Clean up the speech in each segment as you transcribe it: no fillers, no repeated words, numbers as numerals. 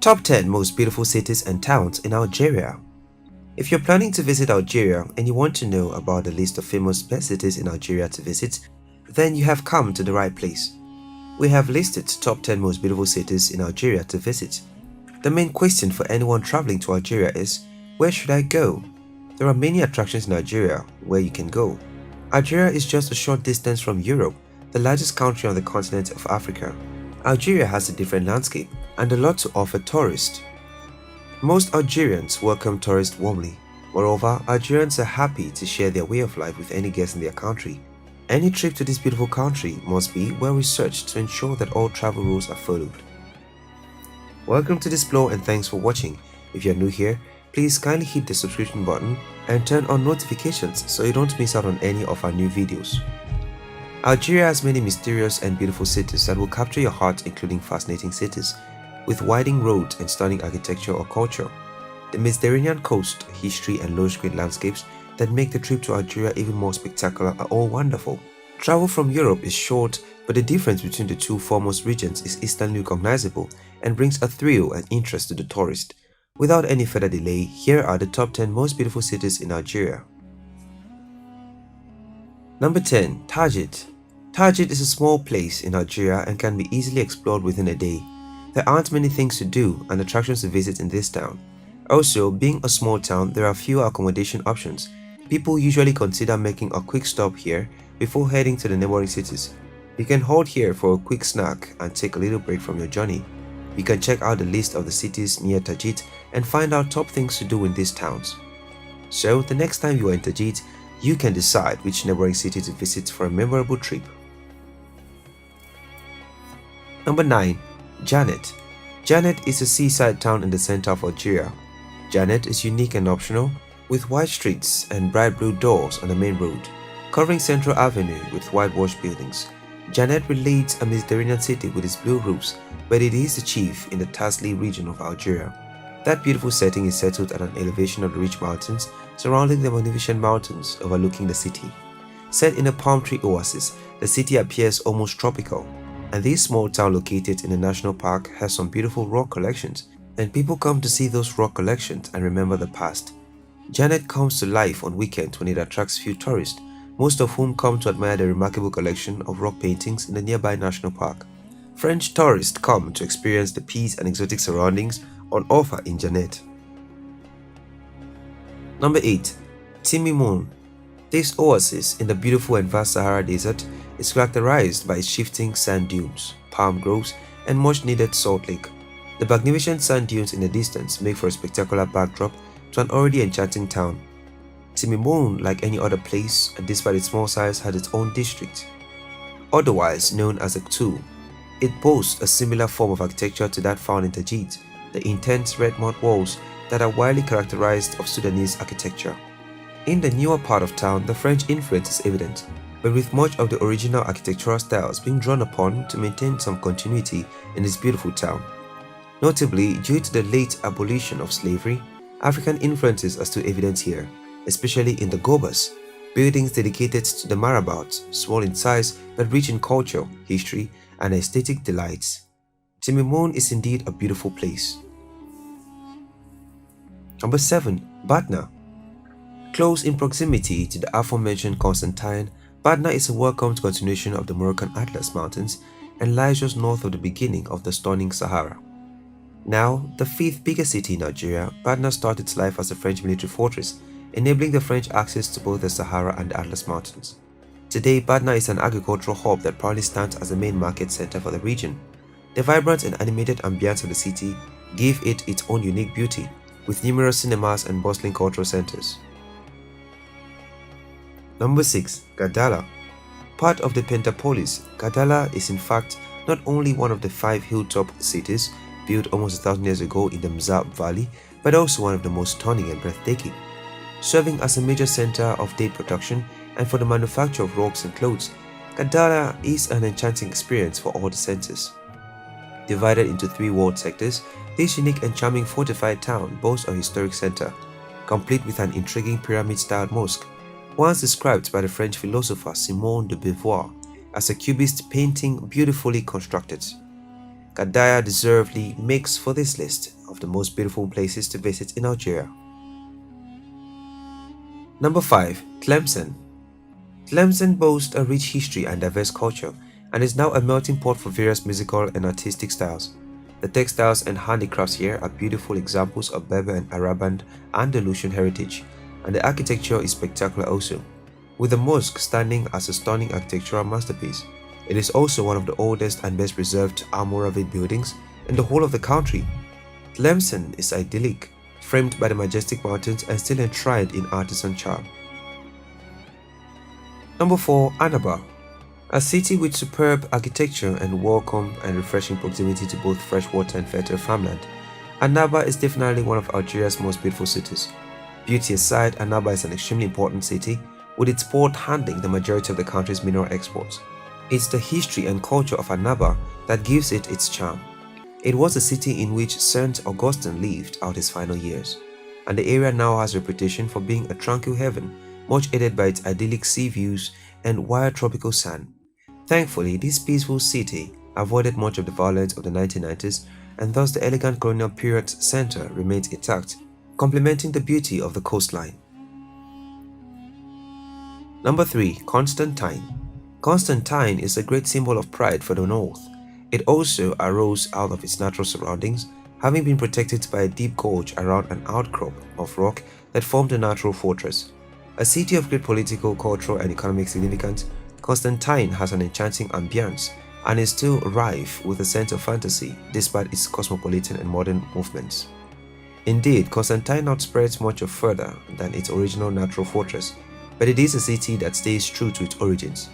Top 10 most beautiful cities and towns in Algeria. If you're planning to visit Algeria and you want to know about the list of famous best cities in Algeria to visit, then you have come to the right place. We have listed top 10 most beautiful cities in Algeria to visit. The main question for anyone traveling to Algeria is, where should I go? There are many attractions in Algeria where you can go. Algeria is just a short distance from Europe, the largest country on the continent of Africa. Algeria has a different landscape and a lot to offer tourists. Most Algerians welcome tourists warmly. Moreover, Algerians are happy to share their way of life with any guest in their country. Any trip to this beautiful country must be well researched to ensure that all travel rules are followed. Welcome to this blog and thanks for watching. If you are new here, please kindly hit the subscription button and turn on notifications so you don't miss out on any of our new videos. Algeria has many mysterious and beautiful cities that will capture your heart, including fascinating cities with winding roads and stunning architecture or culture. The Mediterranean coast, history and lush-green landscapes that make the trip to Algeria even more spectacular are all wonderful. Travel from Europe is short, but the difference between the two foremost regions is instantly recognizable and brings a thrill and interest to the tourist. Without any further delay, here are the top 10 most beautiful cities in Algeria. Number 10. Tajid. Tajid is a small place in Algeria and can be easily explored within a day. There aren't many things to do and attractions to visit in this town. Also, being a small town, there are fewer accommodation options. People usually consider making a quick stop here before heading to the neighboring cities. You can halt here for a quick snack and take a little break from your journey. You can check out the list of the cities near Tajid and find out top things to do in these towns. So, the next time you are in Tajid, you can decide which neighboring city to visit for a memorable trip. Number 9. Janet. Janet is a seaside town in the center of Algeria. Janet is unique and optional, with wide streets and bright blue doors on the main road, covering Central Avenue with whitewashed buildings. Janet relates a Mediterranean city with its blue roofs, but it is the chief in the Tasli region of Algeria. That beautiful setting is settled at an elevation of the rich mountains surrounding the magnificent mountains overlooking the city. Set in a palm tree oasis, the city appears almost tropical. And this small town located in a national park has some beautiful rock collections, and people come to see those rock collections and remember the past. Janet comes to life on weekends when it attracts few tourists, most of whom come to admire the remarkable collection of rock paintings in the nearby national park. French tourists come to experience the peace and exotic surroundings on offer in Janet. Number 8. Timimoun. This oasis in the beautiful and vast Sahara Desert is characterized by its shifting sand dunes, palm groves, and much-needed salt lake. The magnificent sand dunes in the distance make for a spectacular backdrop to an already enchanting town. Timimoun, like any other place, and despite its small size, has its own district, otherwise known as a Ktou. It boasts a similar form of architecture to that found in Tajid, the intense red mud walls that are widely characterized of Sudanese architecture. In the newer part of town, the French influence is evident, but with much of the original architectural styles being drawn upon to maintain some continuity in this beautiful town. Notably, due to the late abolition of slavery, African influences are still evident here, especially in the gobas, buildings dedicated to the marabouts, small in size but rich in culture, history, and aesthetic delights. Timimoun is indeed a beautiful place. Number 7. Batna. Close in proximity to the aforementioned Constantine, Batna is a welcomed continuation of the Moroccan Atlas Mountains and lies just north of the beginning of the stunning Sahara. Now, the 5th biggest city in Algeria, Batna started its life as a French military fortress, enabling the French access to both the Sahara and the Atlas Mountains. Today, Batna is an agricultural hub that proudly stands as the main market center for the region. The vibrant and animated ambience of the city give it its own unique beauty, with numerous cinemas and bustling cultural centers. Number 6. Gadala. Part of the Pentapolis, Gadala is in fact not only one of the 5 hilltop cities built almost 1,000 years ago in the Mzab Valley, but also one of the most stunning and breathtaking. Serving as a major center of date production and for the manufacture of rugs and clothes, Gadala is an enchanting experience for all the senses. Divided into 3 walled sectors, this unique and charming fortified town boasts a historic center, complete with an intriguing pyramid-styled mosque, once described by the French philosopher Simone de Beauvoir as a cubist painting beautifully constructed. Gardaya deservedly makes for this list of the most beautiful places to visit in Algeria. Number 5. Tlemcen. Tlemcen boasts a rich history and diverse culture and is now a melting pot for various musical and artistic styles. The textiles and handicrafts here are beautiful examples of Berber and Arabian Andalusian heritage, and the architecture is spectacular also, with the mosque standing as a stunning architectural masterpiece. It is also one of the oldest and best preserved Almoravid buildings in the whole of the country. Tlemcen is idyllic, framed by the majestic mountains and still enshrined in artisan charm. Number 4. Annaba. A city with superb architecture and welcome and refreshing proximity to both freshwater and fertile farmland, Annaba is definitely one of Algeria's most beautiful cities. Beauty aside, Annaba is an extremely important city, with its port handling the majority of the country's mineral exports. It's the history and culture of Annaba that gives it its charm. It was a city in which Saint Augustine lived out his final years, and the area now has a reputation for being a tranquil haven, much aided by its idyllic sea views and wild tropical sand. Thankfully, this peaceful city avoided much of the violence of the 1990s, and thus the elegant colonial period center remains intact, complementing the beauty of the coastline. Number 3. Constantine. Constantine is a great symbol of pride for the north. It also arose out of its natural surroundings, having been protected by a deep gorge around an outcrop of rock that formed a natural fortress. A city of great political, cultural and economic significance, Constantine has an enchanting ambience and is still rife with a sense of fantasy despite its cosmopolitan and modern movements. Indeed, Constantine outspreads much further than its original natural fortress, but it is a city that stays true to its origins.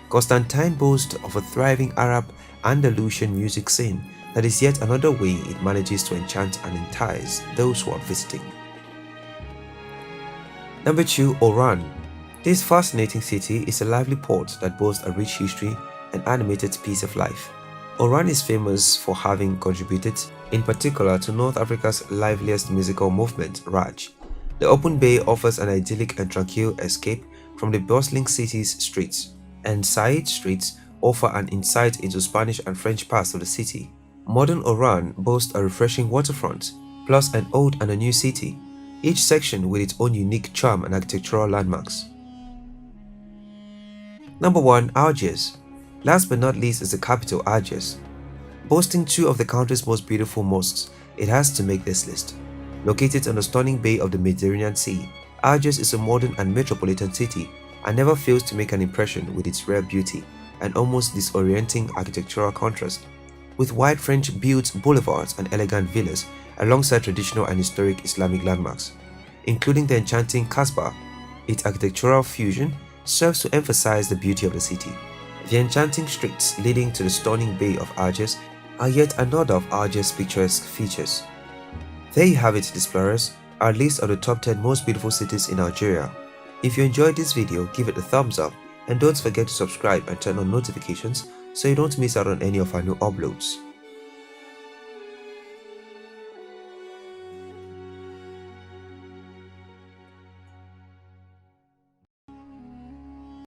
Constantine boasts of a thriving Arab Andalusian music scene that is yet another way it manages to enchant and entice those who are visiting. Number 2. Oran. This fascinating city is a lively port that boasts a rich history and animated piece of life. Oran is famous for having contributed, in particular, to North Africa's liveliest musical movement, Raj. The open bay offers an idyllic and tranquil escape from the bustling city's streets, and side streets offer an insight into Spanish and French parts of the city. Modern Oran boasts a refreshing waterfront, plus an old and a new city, each section with its own unique charm and architectural landmarks. Number 1. Algiers. Last but not least is the capital, Algiers. Boasting two of the country's most beautiful mosques, it has to make this list. Located on the stunning bay of the Mediterranean Sea, Algiers is a modern and metropolitan city and never fails to make an impression with its rare beauty and almost disorienting architectural contrast. With wide French-built boulevards and elegant villas alongside traditional and historic Islamic landmarks, including the enchanting Casbah, its architectural fusion serves to emphasize the beauty of the city. The enchanting streets leading to the stunning bay of Algiers are yet another of Algiers' picturesque features. There you have it, explorers, our list of the top 10 most beautiful cities in Algeria. If you enjoyed this video, give it a thumbs up and don't forget to subscribe and turn on notifications so you don't miss out on any of our new uploads.